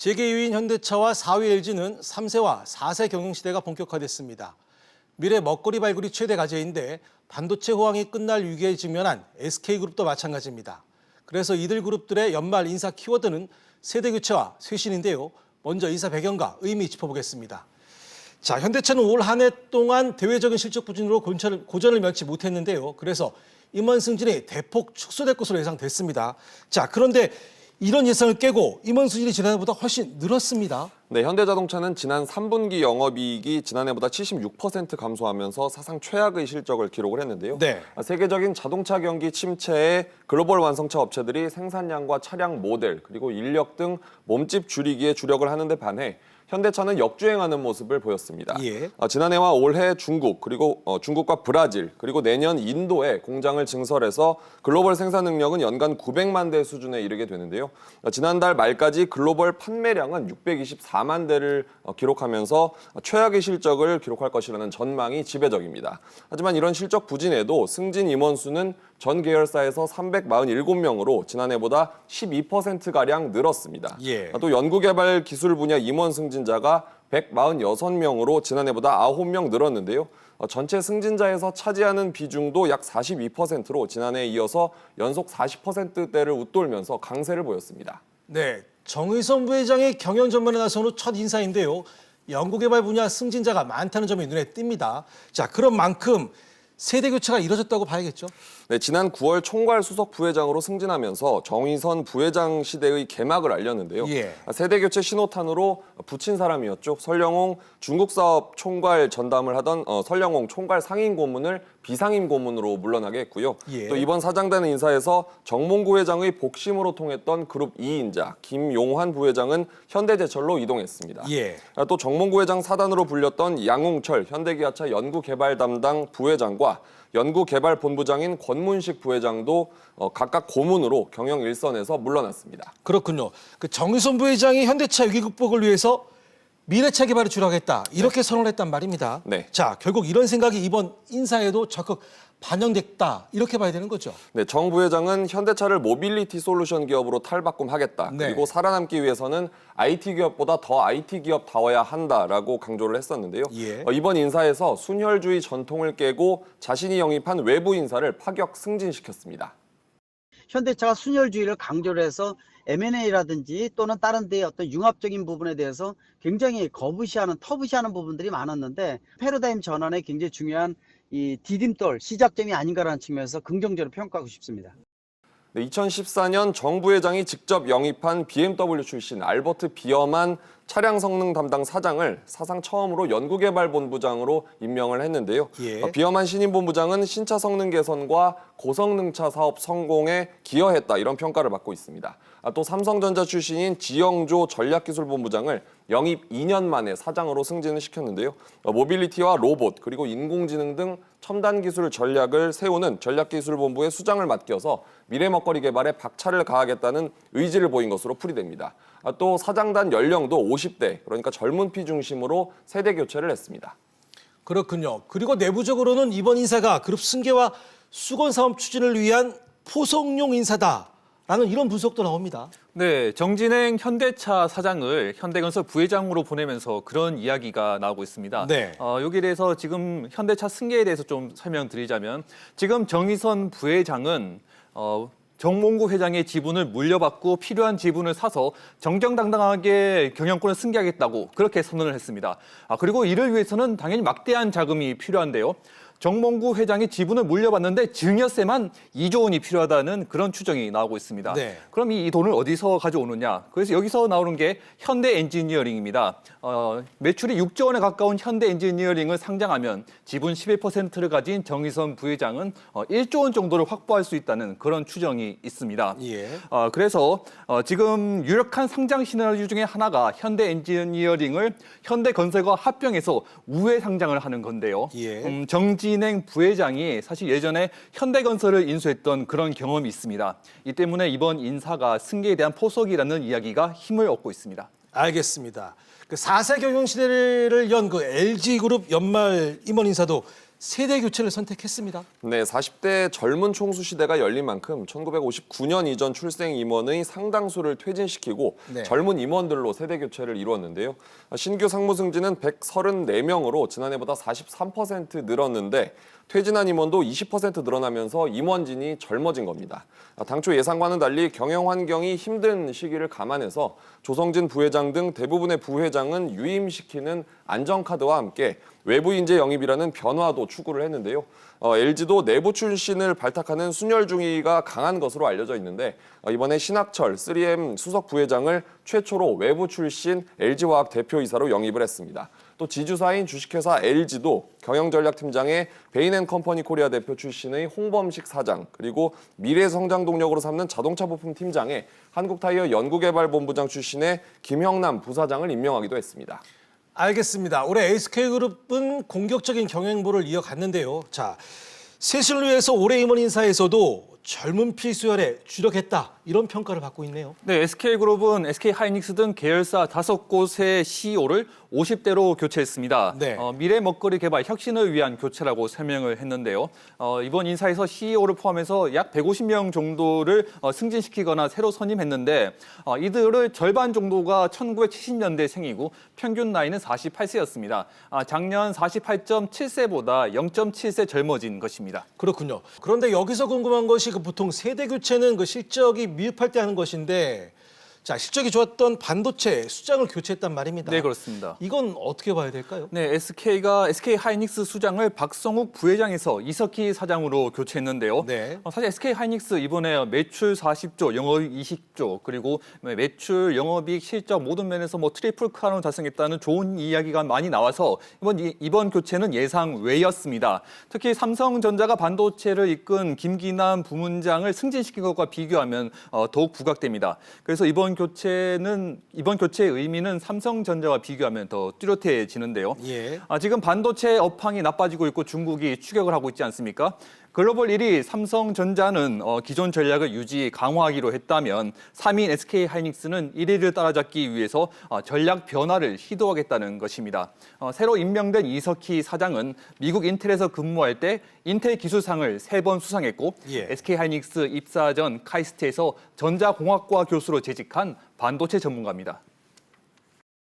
재계 2위인 현대차와 4위 LG는 3세와 4세 경영시대가 본격화됐습니다. 미래 먹거리 발굴이 최대 과제인데 반도체 호황이 끝날 위기에 직면한 SK그룹도 마찬가지입니다. 그래서 이들 그룹들의 연말 인사 키워드는 세대교체와 쇄신인데요. 먼저 인사 배경과 의미 짚어보겠습니다. 자, 현대차는 올 한 해 동안 대외적인 실적 부진으로 고전을 면치 못했는데요. 그래서 임원 승진이 대폭 축소될 것으로 예상됐습니다. 자, 그런데 이런 예상을 깨고 임원 승진이 지난해보다 훨씬 늘었습니다. 네, 현대자동차는 지난 3분기 영업이익이 지난해보다 76% 감소하면서 사상 최악의 실적을 기록을 했는데요. 네. 세계적인 자동차 경기 침체에 글로벌 완성차 업체들이 생산량과 차량 모델 그리고 인력 등 몸집 줄이기에 주력을 하는 데 반해 현대차는 역주행하는 모습을 보였습니다. 예. 지난해와 올해 중국, 그리고 중국과 브라질, 그리고 내년 인도에 공장을 증설해서 글로벌 생산 능력은 연간 900만 대 수준에 이르게 되는데요. 지난달 말까지 글로벌 판매량은 624만 대를 기록하면서 최악의 실적을 기록할 것이라는 전망이 지배적입니다. 하지만 이런 실적 부진에도 승진 임원 수는 전 계열사에서 347명으로 지난해보다 12%가량 늘었습니다. 예. 또 연구개발 기술 분야 임원 승진자가 146명으로 지난해보다 9명 늘었는데요. 전체 승진자에서 차지하는 비중도 약 42%로 지난해에 이어서 연속 40%대를 웃돌면서 강세를 보였습니다. 네, 정의선 부회장의 경영 전반에 나선 후 첫 인사인데요. 연구개발 분야 승진자가 많다는 점이 눈에 띕니다. 자, 그런 만큼 세대 교체가 이뤄졌다고 봐야겠죠? 네, 지난 9월 총괄 수석 부회장으로 승진하면서 정의선 부회장 시대의 개막을 알렸는데요. 예. 세대 교체 신호탄으로 붙인 사람이었죠. 설영홍 중국 사업 총괄 전담을 하던 설영홍 총괄 상임 고문을 비상임 고문으로 물러나게 했고요. 예. 또 이번 사장단 인사에서 정몽구 회장의 복심으로 통했던 그룹 2인자 김용환 부회장은 현대제철로 이동했습니다. 예. 또 정몽구 회장 사단으로 불렸던 양웅철 현대기아차 연구개발 담당 부회장과 연구개발본부장인 권문식 부회장도 각각 고문으로 경영 일선에서 물러났습니다. 그렇군요. 그 정의선 부회장이 현대차 위기 극복을 위해서 미래차 개발에 주력했다. 이렇게 선언을 했단 말입니다. 네. 자, 결국 이런 생각이 이번 인사에도 적극 반영됐다. 이렇게 봐야 되는 거죠. 네, 정 부회장은 현대차를 모빌리티 솔루션 기업으로 탈바꿈하겠다. 네. 그리고 살아남기 위해서는 IT 기업보다 더 IT 기업다워야 한다라고 강조를 했었는데요. 예. 이번 인사에서 순혈주의 전통을 깨고 자신이 영입한 외부 인사를 파격 승진시켰습니다. 현대차가 순혈주의를 강조를 해서 M&A라든지 또는 다른 데의 어떤 융합적인 부분에 대해서 굉장히 터부시하는 부분들이 많았는데 패러다임 전환에 굉장히 중요한 이 디딤돌, 시작점이 아닌가라는 측면에서 긍정적으로 평가하고 싶습니다. 네, 2014년 정 부회장이 직접 영입한 BMW 출신 알버트 비어만 차량 성능 담당 사장을 사상 처음으로 연구개발본부장으로 임명을 했는데요. 예. 비어만 신임 본부장은 신차 성능 개선과 고성능차 사업 성공에 기여했다 이런 평가를 받고 있습니다. 또 삼성전자 출신인 지영조 전략기술본부장을 영입 2년 만에 사장으로 승진을 시켰는데요. 모빌리티와 로봇 그리고 인공지능 등 첨단 기술 전략을 세우는 전략기술본부의 수장을 맡겨서 미래 먹거리 개발에 박차를 가하겠다는 의지를 보인 것으로 풀이됩니다. 또 사장단 연령도 50대, 그러니까 젊은 피 중심으로 세대 교체를 했습니다. 그렇군요. 그리고 내부적으로는 이번 인사가 그룹 승계와 수건 사업 추진을 위한 포석용 인사다라는 이런 분석도 나옵니다. 네, 정진행 현대차 사장을 현대건설 부회장으로 보내면서 그런 이야기가 나오고 있습니다. 네. 여기에 대해서 지금 현대차 승계에 대해서 좀 설명드리자면 지금 정의선 부회장은 정몽구 회장의 지분을 물려받고 필요한 지분을 사서 정정당당하게 경영권을 승계하겠다고 그렇게 선언을 했습니다. 그리고 이를 위해서는 당연히 막대한 자금이 필요한데요. 정몽구 회장이 지분을 물려받는데 증여세만 2조 원이 필요하다는 그런 추정이 나오고 있습니다. 네. 그럼 이 돈을 어디서 가져오느냐? 그래서 여기서 나오는 게 현대 엔지니어링입니다. 매출이 6조 원에 가까운 현대 엔지니어링을 상장하면 지분 11%를 가진 정의선 부회장은 1조 원 정도를 확보할 수 있다는 그런 추정이 있습니다. 예. 그래서 지금 유력한 상장 시나리오 중에 하나가 현대 엔지니어링을 현대건설과 합병해서 우회 상장을 하는 건데요. 예. 정진행 부회장이 사실 예전에 현대건설을 인수했던 그런 경험이 있습니다. 이 때문에 이번 인사가 승계에 대한 포석이라는 이야기가 힘을 얻고 있습니다. 알겠습니다. 그 4세 경영 시대를 연 그 LG그룹 연말 임원 인사도 세대 교체를 선택했습니다. 네, 40대 젊은 총수 시대가 열린 만큼 1959년 이전 출생 임원의 상당수를 퇴진시키고 네. 젊은 임원들로 세대 교체를 이루었는데요. 신규 상무 승진은 134명으로 지난해보다 43% 늘었는데 퇴진한 임원도 20% 늘어나면서 임원진이 젊어진 겁니다. 당초 예상과는 달리 경영 환경이 힘든 시기를 감안해서 조성진 부회장 등 대부분의 부회장은 유임시키는 안정카드와 함께 외부 인재 영입이라는 변화도 추구를 했는데요. LG도 내부 출신을 발탁하는 순혈주의가 강한 것으로 알려져 있는데 이번에 신학철 3M 수석 부회장을 최초로 외부 출신 LG화학 대표이사로 영입을 했습니다. 또 지주사인 주식회사 LG도 경영전략팀장에 베인앤컴퍼니 코리아 대표 출신의 홍범식 사장, 그리고 미래성장 동력으로 삼는 자동차 부품 팀장에 한국타이어 연구개발본부장 출신의 김형남 부사장을 임명하기도 했습니다. 알겠습니다. 올해 SK그룹은 공격적인 경영보를 이어갔는데요. 자, 쇄신을 위해서 올해 임원 인사에서도 젊은 피 수혈에 주력했다, 이런 평가를 받고 있네요. 네, SK그룹은 SK하이닉스 등 계열사 5곳의 CEO를 50대로 교체했습니다. 네. 미래 먹거리 개발 혁신을 위한 교체라고 설명을 했는데요. 이번 인사에서 CEO를 포함해서 약 150명 정도를 승진시키거나 새로 선임했는데 이들의 절반 정도가 1970년대생이고 평균 나이는 48세였습니다. 작년 48.7세보다 0.7세 젊어진 것입니다. 그렇군요. 그런데 여기서 궁금한 것이 보통 세대 교체는 실적이 미흡할 때 하는 것인데, 자, 실적이 좋았던 반도체 수장을 교체했단 말입니다. 네, 그렇습니다. 이건 어떻게 봐야 될까요? 네, SK가 SK하이닉스 수장을 박성욱 부회장에서 이석희 사장으로 교체했는데요. 네. 사실 SK하이닉스 이번에 매출 40조, 영업이익 20조, 그리고 매출, 영업이익, 실적 모든 면에서 트리플 크라운을 달성했다는 좋은 이야기가 많이 나와서 이번 교체는 예상 외였습니다. 특히 삼성전자가 반도체를 이끈 김기남 부문장을 승진시킨 것과 비교하면 더욱 부각됩니다. 그래서 이번 교체의 의미는 삼성전자와 비교하면 더 뚜렷해지는데요. 예. 지금 반도체 업황이 나빠지고 있고 중국이 추격을 하고 있지 않습니까? 글로벌 1위 삼성전자는 기존 전략을 유지 강화하기로 했다면 3위인 SK하이닉스는 1위를 따라잡기 위해서 전략 변화를 시도하겠다는 것입니다. 새로 임명된 이석희 사장은 미국 인텔에서 근무할 때 인텔 기술상을 3번 수상했고 예. SK하이닉스 입사 전 카이스트에서 전자공학과 교수로 재직한 반도체 전문가입니다.